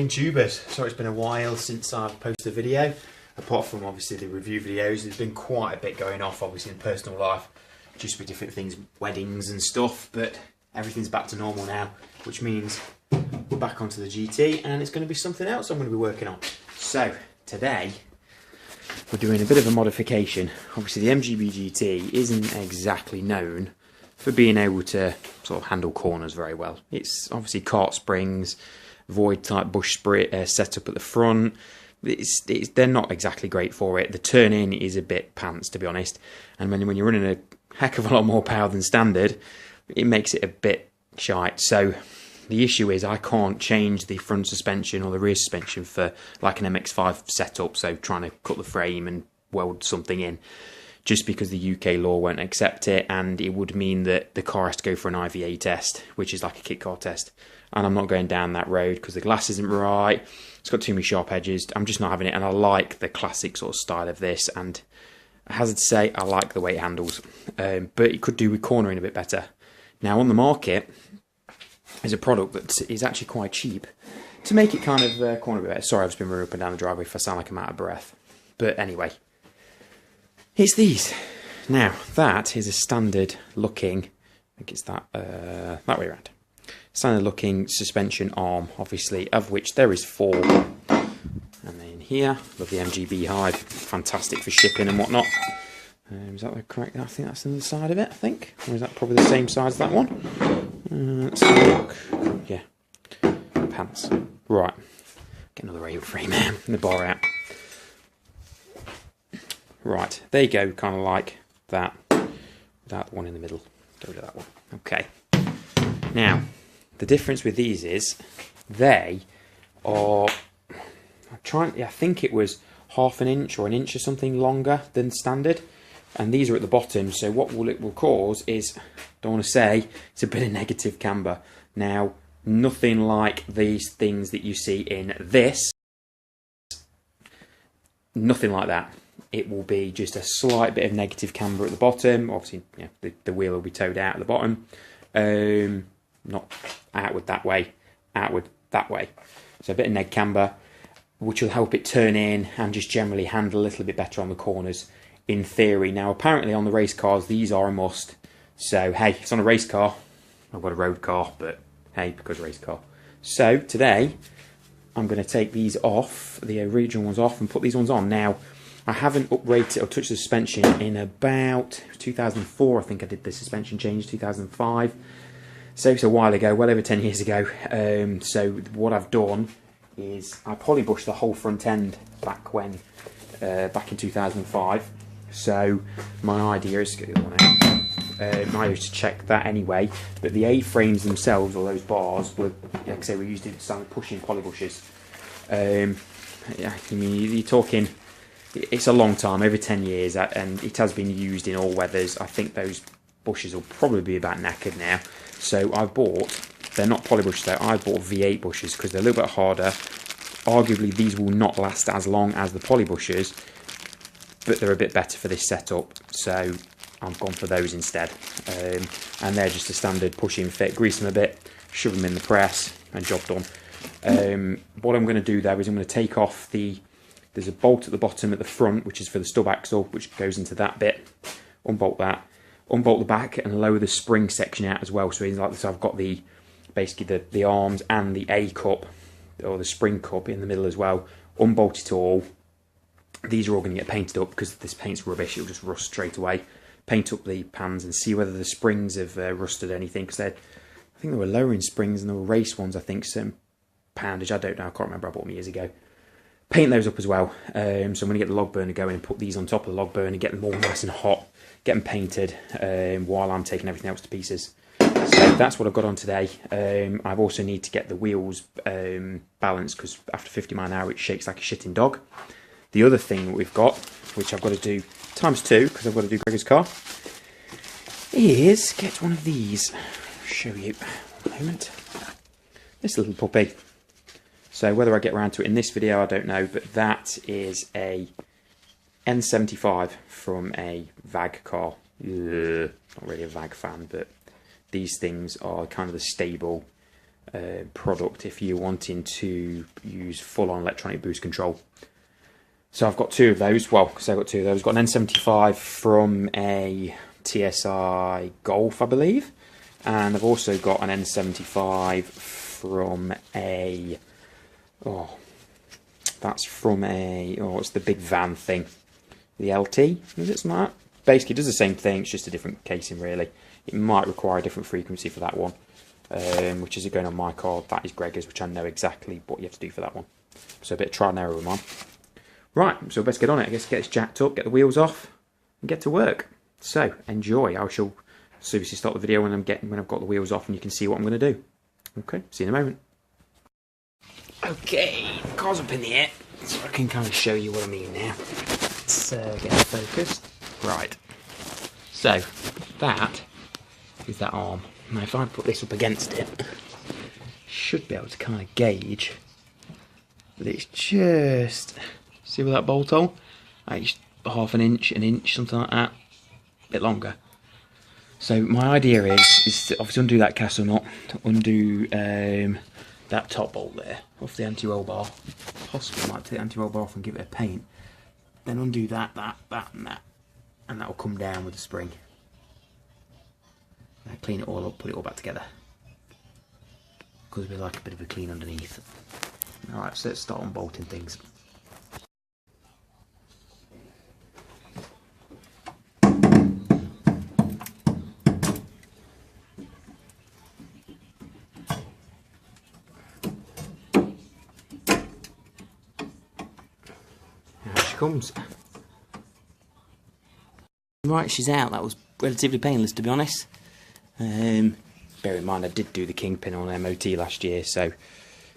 morning tubers. Sorry it's been a while since I've posted a video, apart from obviously the review videos. There's been quite a bit going off obviously in personal life, just with different things, weddings and stuff, but everything's back to normal now, which means we're back onto the GT and it's going to be something else I'm going to be working on. So today we're doing a bit of a modification. Obviously the MGB GT isn't exactly known for being able to sort of handle corners very well. It's obviously kart springs, void type bush setup at the front. They're not exactly great for it. The turn in is a bit pants, to be honest, and when you're running a heck of a lot more power than standard, it makes it a bit shite. So the issue is I can't change the front suspension or the rear suspension for like an MX-5 setup, so trying to cut the frame and weld something in, just because the UK law won't accept it, and it would mean that the car has to go for an IVA test, which is like a kit car test, and I'm not going down that road because the glass isn't right, it's got too many sharp edges, I'm just not having it, and I like the classic sort of style of this, and I hazard to say I like the way it handles, but it could do with cornering a bit better. Now on the market is a product that is actually quite cheap to make it kind of corner a bit better. Sorry, I've just been running up and down the driveway if I sound like I'm out of breath, but anyway. It's these. Now, that is a standard looking, I think it's that way around. Standard looking suspension arm, obviously, of which there is 4. And then here, love the MGB hide, fantastic for shipping and whatnot. Is that the correct? I think that's on the side of it, I think. Or is that probably the same size as that one? Let's have a look. Yeah. Pants. Right. Get another A-frame and the bar out. Right, there you go, kind of like that. That one in the middle. Get rid of that one. Okay. Now, the difference with these is they are I think it was half an inch or an inch or something longer than standard, and these are at the bottom. So what it will cause is, don't want to say, it's a bit of negative camber. Now, nothing like these things that you see in this. Nothing like that. It will be just a slight bit of negative camber at the bottom. Obviously, you know, the wheel will be towed out at the bottom. Not outward that way, outward that way. So a bit of neg camber, which will help it turn in and just generally handle a little bit better on the corners, in theory. Now, apparently on the race cars, these are a must. So, hey, it's on a race car. I've got a road car, but hey, because race car. So, today, I'm going to take these off, the original ones off, and put these ones on. Now, I haven't upgraded or touched the suspension in about 2004. I think I did the suspension change 2005. So it's a while ago, well over 10 years ago. So what I've done is I polybushed the whole front end back in 2005. So my idea is to get the other one out. My idea is to check that anyway. But the A-frames themselves, or those bars, were, like I say, we used to start pushing polybushes. Yeah, I mean, you're talking. It's a long time, over 10 years, and it has been used in all weathers. I think those bushes will probably be about knackered now. So I bought, they're not poly bushes though, I bought V8 bushes because they're a little bit harder. Arguably these will not last as long as the poly bushes, but they're a bit better for this setup. So I've gone for those instead. And they're just a standard push-in fit, grease them a bit, shove them in the press, and job done. What I'm going to do though is I'm going to take off there's a bolt at the bottom at the front, which is for the stub axle, which goes into that bit. Unbolt that, unbolt the back, and lower the spring section out as well. So it's like this. I've got basically the arms and the A cup, or the spring cup in the middle as well. Unbolt it all. These are all going to get painted up because this paint's rubbish. It'll just rust straight away. Paint up the pans and see whether the springs have rusted anything, because I think they were lowering springs and there were race ones. I think certain poundage. I don't know. I can't remember. I bought them years ago. Paint those up as well. So I'm going to get the log burner going and put these on top of the log burner, get them all nice and hot, get them painted while I'm taking everything else to pieces. So that's what I've got on today. I also need to get the wheels balanced because after 50 miles an hour it shakes like a shitting dog. The other thing that we've got, which I've got to do ×2 because I've got to do Gregor's car, is get one of these. I'll show you in a moment. This little puppy. So whether I get around to it in this video, I don't know, but that is a N75 from a VAG car. Not really a VAG fan, but these things are kind of the stable product if you're wanting to use full-on electronic boost control. So I've got two of those. Well, because I've got two of those. I've got an N75 from a TSI Golf, I believe, and I've also got an N75 from a it's the big van thing, the LT, is it something like that? Basically, it does the same thing. It's just a different casing, really. It might require a different frequency for that one, which is going on my card. That is Gregor's, which I know exactly what you have to do for that one. So a bit of trial and error with mine. Right, so let's get on it. I guess get this jacked up, get the wheels off, and get to work. So enjoy. I shall seriously start the video when I've got the wheels off, and you can see what I'm going to do. Okay, see you in a moment. Okay, the car's up in the air, so I can kind of show you what I mean now. Let's get it focused. Right. So that is that arm. Now, if I put this up against it, should be able to kind of gauge that it's just. See with that bolt hole? It's half an inch, something like that. A bit longer. So my idea is to obviously undo that castle nut, undo that top bolt there off the anti-roll bar. Possibly might take the anti-roll bar off and give it a paint. Then undo that, and that. And that will come down with the spring. Now clean it all up, put it all back together. Because we like a bit of a clean underneath. Alright, so let's start unbolting things. Comes. Right, she's out. That was relatively painless, to be honest. Bear in mind I did do the kingpin on MOT last year, so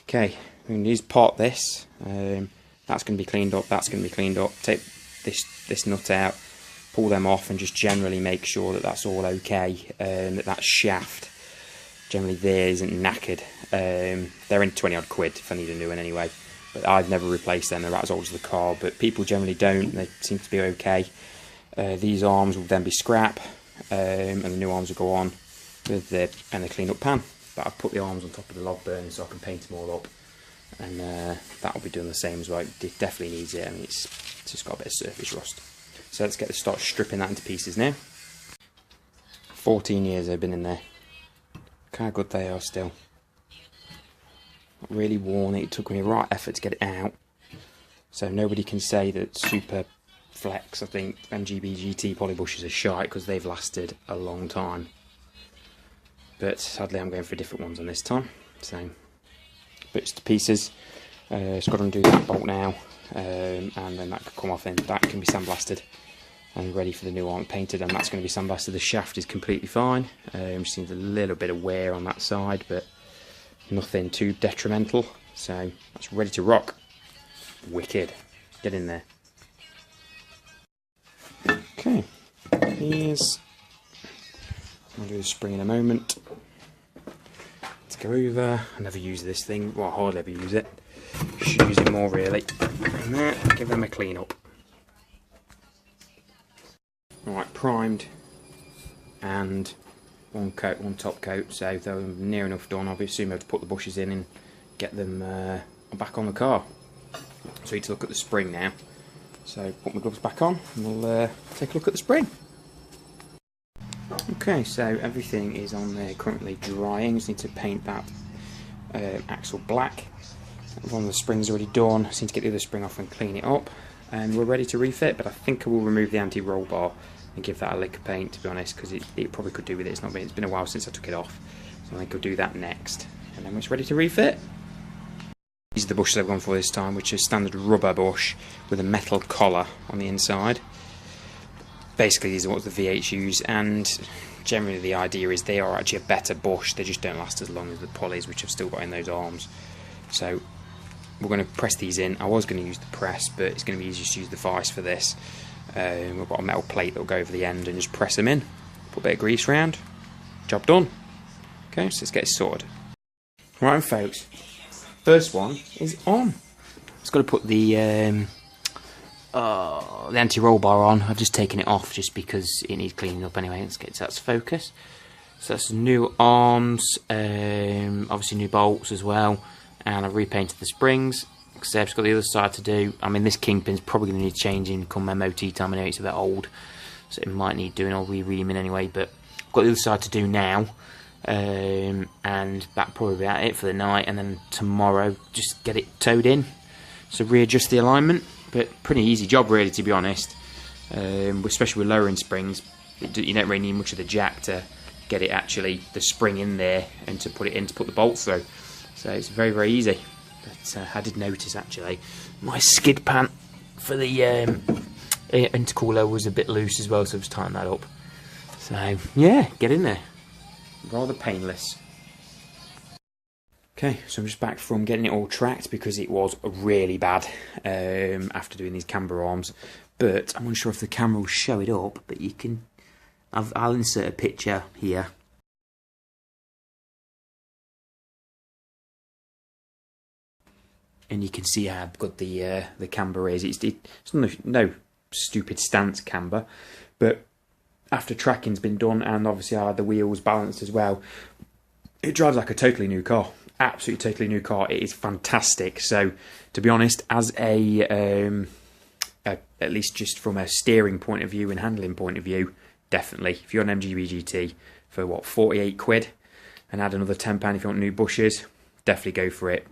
okay, we need to part this. That's going to be cleaned up, that's going to be cleaned up. Take this nut out, pull them off, and just generally make sure that that's all okay, that shaft generally there isn't knackered. They're in 20 odd quid if I need a new one anyway. But I've never replaced them, they're as old as the car, but people generally don't, they seem to be okay. These arms will then be scrap, and the new arms will go on with the clean up pan. But I've put the arms on top of the log burner so I can paint them all up, and that'll be doing the same as well. It definitely needs it, I mean it's just got a bit of surface rust. So let's start stripping that into pieces now. 14 years they've been in there. Look how good they are still. Not really worn, it took me a right effort to get it out, so nobody can say that Super Flex, I think, MGB GT polybushes are shite, because they've lasted a long time. But sadly I'm going for different ones on this time. So bits to pieces. Just got to undo that bolt now, and then that could come off, and that can be sandblasted and ready for the new one painted, and that's going to be sandblasted. The shaft is completely fine, just needs a little bit of wear on that side, but nothing too detrimental, so that's ready to rock. Wicked. Get in there. Okay, I'll do the spring in a moment. Let's go over. I never use this thing, well, I hardly ever use it. Should use it more really. And there, give them a clean up. Alright, primed and one top coat, so they're near enough done. I'll assume I have to put the bushes in and get them back on the car. So I need to look at the spring now. So put my gloves back on and we'll take a look at the spring. Okay, so everything is on there currently drying. Just need to paint that axle black. One of the springs already done. Just need to get the other spring off and clean it up, and we're ready to refit. But I think I will remove the anti-roll bar and give that a lick of paint, to be honest, because it probably could do with it. It's been a while since I took it off, so I think I'll do that next, and then it's ready to refit. These are the bushes I've gone for this time, which is standard rubber bush with a metal collar on the inside. Basically these are what the V8s use, and generally the idea is they are actually a better bush, they just don't last as long as the polys, which I've still got in those arms. So we're going to press these in. I was going to use the press, but it's going to be easier to use the vise for this. We've got a metal plate that will go over the end and just press them in. Put a bit of grease around. Job done. Okay, so let's get it sorted. Right, folks. First one is on. Just got to put the anti-roll bar on. I've just taken it off just because it needs cleaning up anyway. Let's get that to focus. So that's new arms, obviously new bolts as well, and I've repainted the springs. Seb's got the other side to do. I mean, this kingpin's probably going to need changing come MOT time. I know it's a bit old, so it might need doing or re-reaming anyway, but I've got the other side to do now, and that'll probably be it for the night, and then tomorrow just get it towed in, so readjust the alignment. But pretty easy job really, to be honest, especially with lowering springs. You don't really need much of the jack to get it actually the spring in there and to put it in to put the bolts through, so it's very, very easy. But I did notice actually my skid pant for the intercooler was a bit loose as well, so I've just tightened that up. So yeah, get in there, rather painless. Okay, so I'm just back from getting it all tracked because it was really bad after doing these camber arms, but I'm unsure if the camera will show it up, but you can, I'll insert a picture here. And you can see how good the camber is. It's no stupid stance camber, but after tracking's been done and obviously I had the wheels balanced as well, it drives like a totally new car. Absolutely totally new car. It is fantastic. So to be honest, as at least just from a steering point of view and handling point of view, definitely. If you're an MGB GT for what, 48 quid, and add another £10 if you want new bushes, definitely go for it.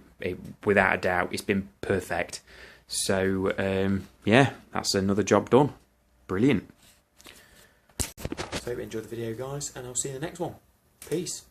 Without a doubt, it's been perfect. So yeah, that's another job done. Brilliant. So hope you enjoyed the video, guys, and I'll see you in the next one. Peace.